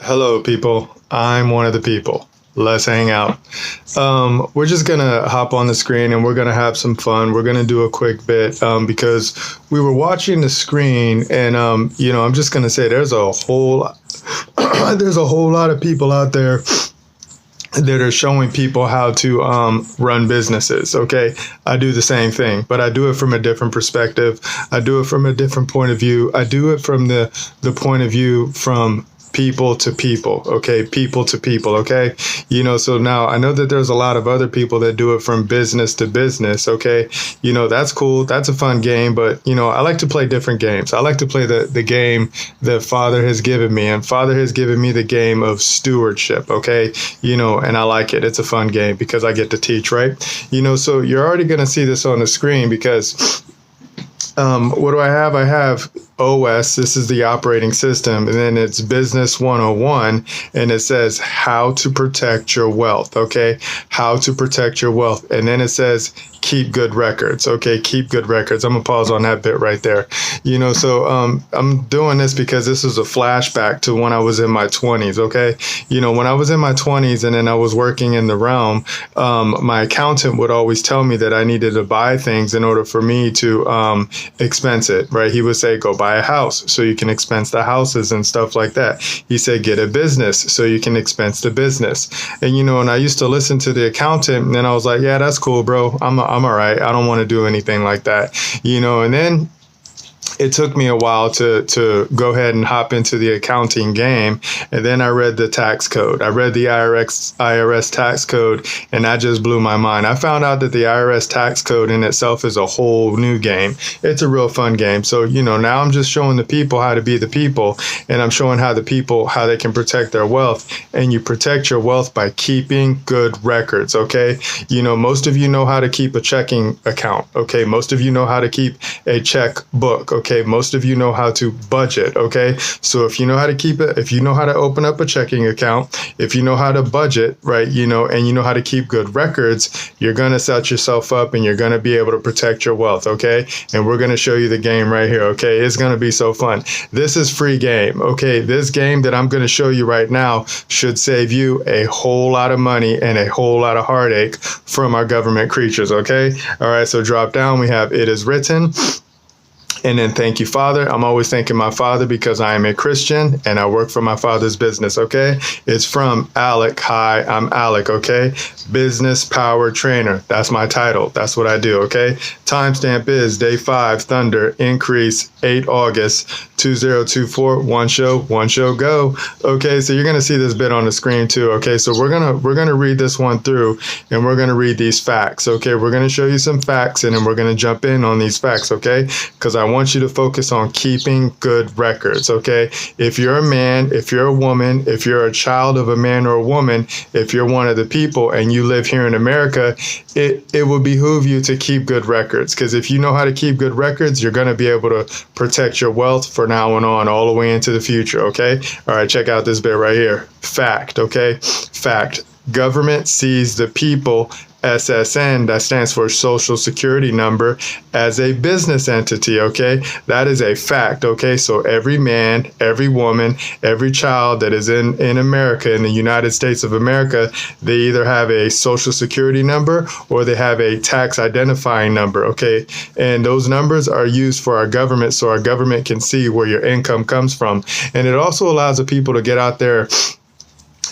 Hello, people. I'm one of the people. Let's hang out. We're just going to hop on the screen and we're going to have some fun. We're going to do a quick bit because we were watching the screen and, I'm just going to say there's a whole lot of people out there that are showing people how to run businesses. Okay, I do the same thing, but I do it from a different perspective. I do it from a different point of view. I do it from the point of view from people to people. Okay, people to people. Okay, so now I know that there's a lot of other people that do it from business to business. Okay, that's cool. That's a fun game, but I like to play different games. I like to play the game that Father has given me, and Father has given me the game of stewardship. Okay, and I like it. It's a fun game because I get to teach, right? So you're already going to see this on the screen because what do I have? I have OS. This is the operating system. And then it's Business 101. And it says how to protect your wealth. Okay. How to protect your wealth. And then it says keep good records. Okay. Keep good records. I'm going to pause on that bit right there. So I'm doing this because this is a flashback to when I was in my 20s. Okay. When I was in my 20s and then I was working in the realm, my accountant would always tell me that I needed to buy things in order for me to expense it, right? He would say, go buy a house so you can expense the houses and stuff like that. He said, get a business so you can expense the business. And, and I used to listen to the accountant and then I was like, yeah, that's cool, bro. I'm all right. I don't want to do anything like that, and then it took me a while to go ahead and hop into the accounting game. And then I read the tax code. I read the IRS tax code, and that just blew my mind. I found out that the IRS tax code in itself is a whole new game. It's a real fun game. So, now I'm just showing the people how to be the people, and I'm showing how they can protect their wealth. And you protect your wealth by keeping good records. Okay. Most of you know how to keep a checking account. Okay. Most of you know how to keep a checkbook. Okay, most of you know how to budget. Okay, so if you know how to keep it, if you know how to open up a checking account, if you know how to budget, right, and you know how to keep good records, you're going to set yourself up and you're going to be able to protect your wealth. Okay, and we're going to show you the game right here. Okay, it's going to be so fun. This is free game. Okay, this game that I'm going to show you right now should save you a whole lot of money and a whole lot of heartache from our government creatures. Okay, all right, so drop down. We have it is written. And then thank you, Father. I'm always thanking my Father because I am a Christian and I work for my Father's business, okay? It's from Alec. Hi, I'm Alec, okay? Business Power Trainer. That's my title. That's what I do, okay? Timestamp is day 5, Thunder, increase 8 August 2024. One show, go. Okay, so you're going to see this bit on the screen too, okay? So we're going to read this one through and we're going to read these facts, okay? We're going to show you some facts and then we're going to jump in on these facts, okay? Because I want you to focus on keeping good records, okay? If you're a man, if you're a woman, if you're a child of a man or a woman, if you're one of the people and you live here in America, it will behoove you to keep good records, because if you know how to keep good records, you're going to be able to protect your wealth for now and on all the way into the future, okay? All right, check out this bit right here. Fact, okay? Fact. Government sees the people SSN, that stands for Social Security Number, as a business entity, okay? That is a fact, okay? So every man, every woman, every child that is in America, in the United States of America, they either have a Social Security number or they have a tax identifying number, okay? And those numbers are used for our government so our government can see where your income comes from. And it also allows the people to get out there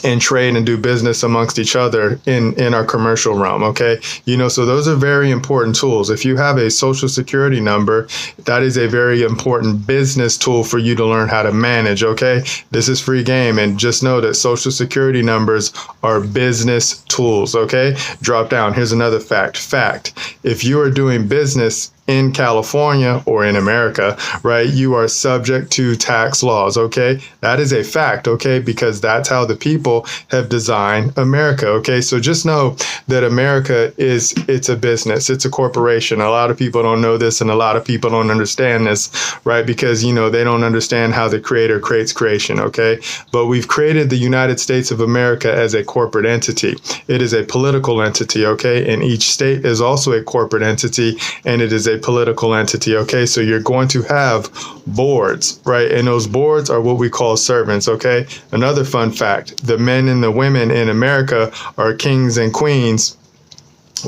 and trade and do business amongst each other in our commercial realm, okay? So those are very important tools. If you have a Social Security number, that is a very important business tool for you to learn how to manage, okay? This is free game, and just know that Social Security numbers are business tools, okay? Drop down. Here's another fact. Fact. If you are doing business in California or in America, right, you are subject to tax laws, okay? That is a fact, okay? Because that's how the people have designed America, okay? So just know that America it's a business, it's a corporation. A lot of people don't know this and a lot of people don't understand this, right? Because, they don't understand how the creator creates creation, okay? But we've created the United States of America as a corporate entity. It is a political entity, okay? And each state is also a corporate entity, and it is a political entity. Okay, so you're going to have boards, right? And those boards are what we call servants. Okay, another fun fact: the men and the women in America are kings and queens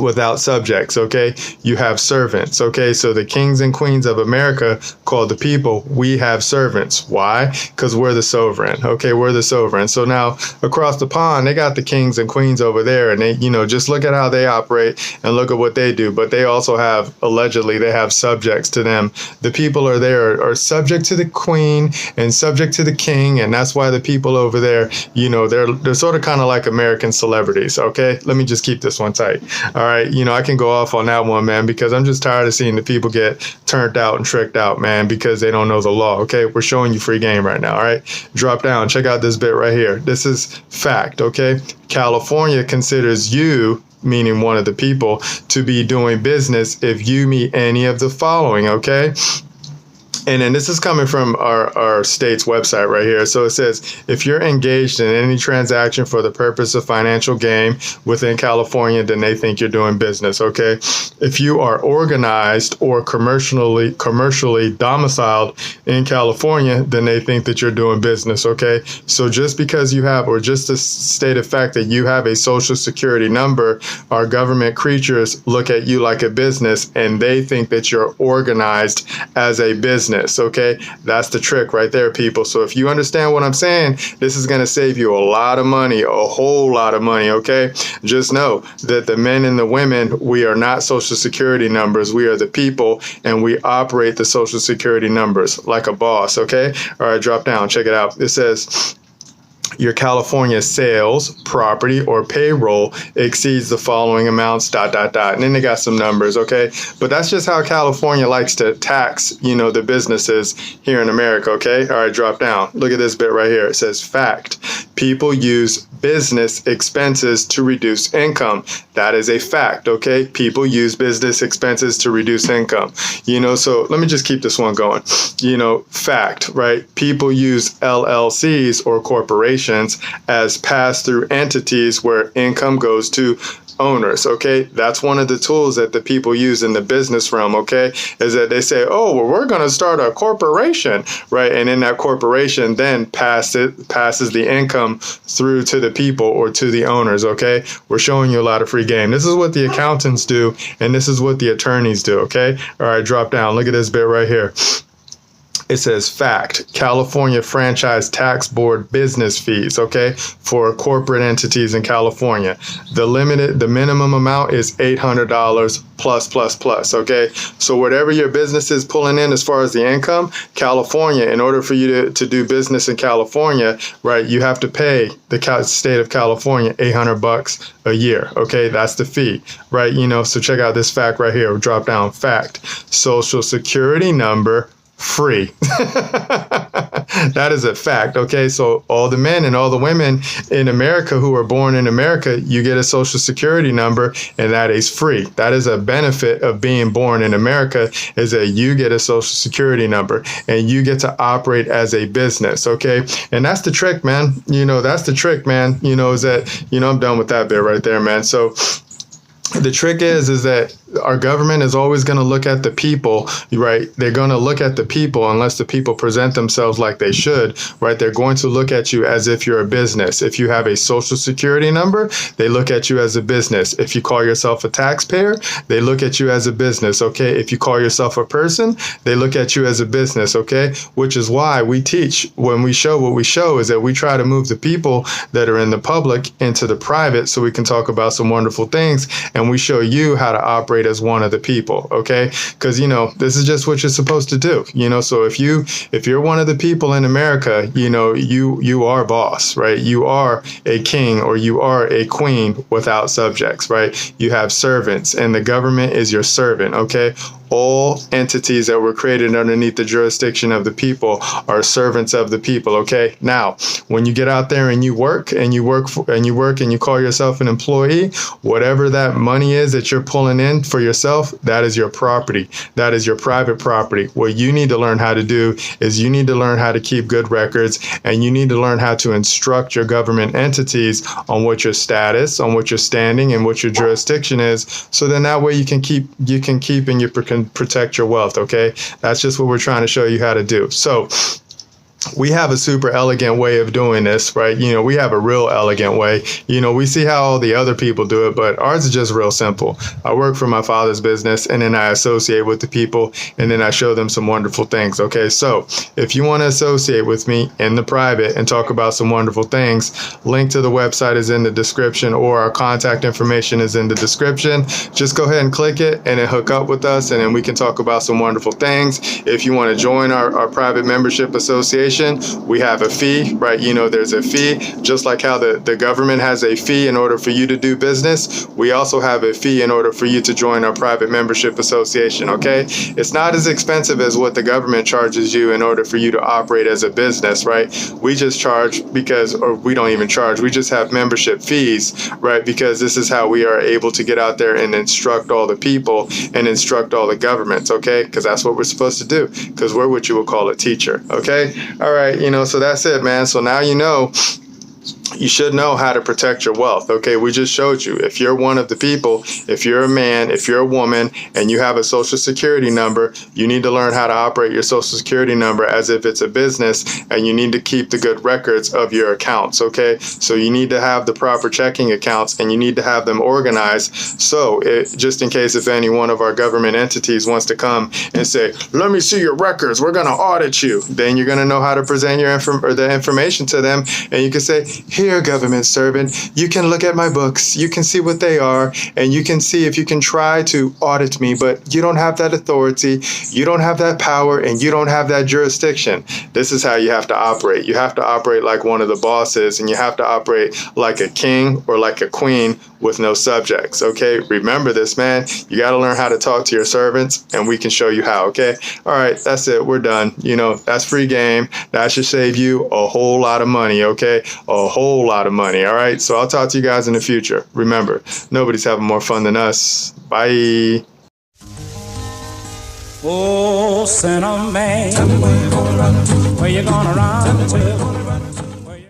without subjects. Okay, you have servants. Okay, so the kings and queens of America, called the people, we have servants. Why? Because we're the sovereign. Okay, we're the sovereign. So now across the pond, they got the kings and queens over there, and they, just look at how they operate and look at what they do. But they also have, allegedly, they have subjects to them. The people are there are subject to the queen and subject to the king, and that's why the people over there, they're sort of kind of like American celebrities. Okay, let me just keep this one tight. All right, I can go off on that one, man, because I'm just tired of seeing the people get turned out and tricked out, man, because they don't know the law. Okay, we're showing you free game right now. All right, drop down, check out this bit right here. This is fact. Okay, California considers you, meaning one of the people, to be doing business if you meet any of the following. Okay. And then this is coming from our state's website right here. So it says, if you're engaged in any transaction for the purpose of financial gain within California, then they think you're doing business. Okay. If you are organized or commercially domiciled in California, then they think that you're doing business. Okay. So just because you have, or just to state a fact that you have a social security number, our government creatures look at you like a business and they think that you're organized as a business. Okay, that's the trick right there, people. So if you understand what I'm saying, this is going to save you a lot of money, a whole lot of money. Okay, just know that the men and the women, we are not social security numbers. We are the people, and we operate the social security numbers like a boss. Okay, all right, drop down, check it out. It says, your California sales, property, or payroll exceeds the following amounts, ... And then they got some numbers, okay? But that's just how California likes to tax, the businesses here in America, okay? All right, drop down. Look at this bit right here. It says, fact, people use business expenses to reduce income. That is a fact, okay? People use business expenses to reduce income. So let me just keep this one going. Fact, right? People use LLCs or corporations as pass-through entities where income goes to owners. Okay, that's one of the tools that the people use in the business realm. Okay, is that they say, oh, well, we're going to start a corporation, right? And in that corporation then passes the income through to the people or to the owners. Okay, we're showing you a lot of free game. This is what the accountants do, and this is what the attorneys do. Okay, all right, drop down. Look at this bit right here. It says, fact, California Franchise Tax Board business fees, okay, for corporate entities in California. The minimum amount is $800 plus, okay? So whatever your business is pulling in as far as the income, California, in order for you to do business in California, right, you have to pay the state of California $800 a year, okay? That's the fee, right? So check out this fact right here. Drop down, fact, Social Security number, free. That is a fact. Okay, so all the men and all the women in America who are born in America, you get a social security number, and that is free. That is a benefit of being born in America, is that you get a social security number and you get to operate as a business. Okay, and that's the trick, man. That's the trick, man. Is that, I'm done with that bit right there, man. So the trick is that our government is always going to look at the people, right? They're going to look at the people unless the people present themselves like they should, right? They're going to look at you as if you're a business. If you have a social security number, they look at you as a business. If you call yourself a taxpayer, they look at you as a business, okay? If you call yourself a person, they look at you as a business, okay? Which is why we teach, when we show what we show, is that we try to move the people that are in the public into the private so we can talk about some wonderful things, and we show you how to operate as one of the people, okay? Because this is just what you're supposed to do, so if you're one of the people in America, you are boss, right? You are a king or you are a queen without subjects, right? You have servants, and the government is your servant, okay? All entities that were created underneath the jurisdiction of the people are servants of the people, okay? Now, when you get out there and you work and you call yourself an employee, whatever that money is that you're pulling in for yourself, that is your property. That is your private property. What you need to learn how to do is you need to learn how to keep good records, and you need to learn how to instruct your government entities on what your status, on what your standing, and what your jurisdiction is, so then that way you can keep and you can protect your wealth, okay? That's just what we're trying to show you how to do. So we have a super elegant way of doing this, right? We have a real elegant way. We see how all the other people do it, but ours is just real simple. I work for my father's business, and then I associate with the people, and then I show them some wonderful things, okay? So if you want to associate with me in the private and talk about some wonderful things, link to the website is in the description, or our contact information is in the description. Just go ahead and click it and then hook up with us, and then we can talk about some wonderful things. If you want to join our private membership association, we have a fee, right? There's a fee, just like how the government has a fee in order for you to do business. We also have a fee in order for you to join our private membership association, okay? It's not as expensive as what the government charges you in order for you to operate as a business, right? We just charge or we don't even charge, we just have membership fees, right? Because this is how we are able to get out there and instruct all the people and instruct all the governments, okay? Because that's what we're supposed to do, because we're what you would call a teacher, okay? All right, so that's it, man. So now you should know how to protect your wealth. Okay, we just showed you. If you're one of the people, if you're a man, if you're a woman, and you have a social security number, you need to learn how to operate your social security number as if it's a business, and you need to keep the good records of your accounts. Okay, so you need to have the proper checking accounts, and you need to have them organized. So just in case if any one of our government entities wants to come and say, let me see your records, we're going to audit you, then you're going to know how to present the information to them, and you can say, here, government servant, you can look at my books, you can see what they are, and you can see if you can try to audit me, but you don't have that authority, you don't have that power, and you don't have that jurisdiction. This is how you have to operate. You have to operate like one of the bosses, and you have to operate like a king or like a queen with no subjects, okay? Remember this, man. You got to learn how to talk to your servants, and we can show you how, okay? All right, that's it. We're done. That's free game. That should save you a whole lot of money, okay? A whole lot of money, all right? So I'll talk to you guys in the future. Remember, nobody's having more fun than us. Bye. Oh, sinner man, where you gonna run to?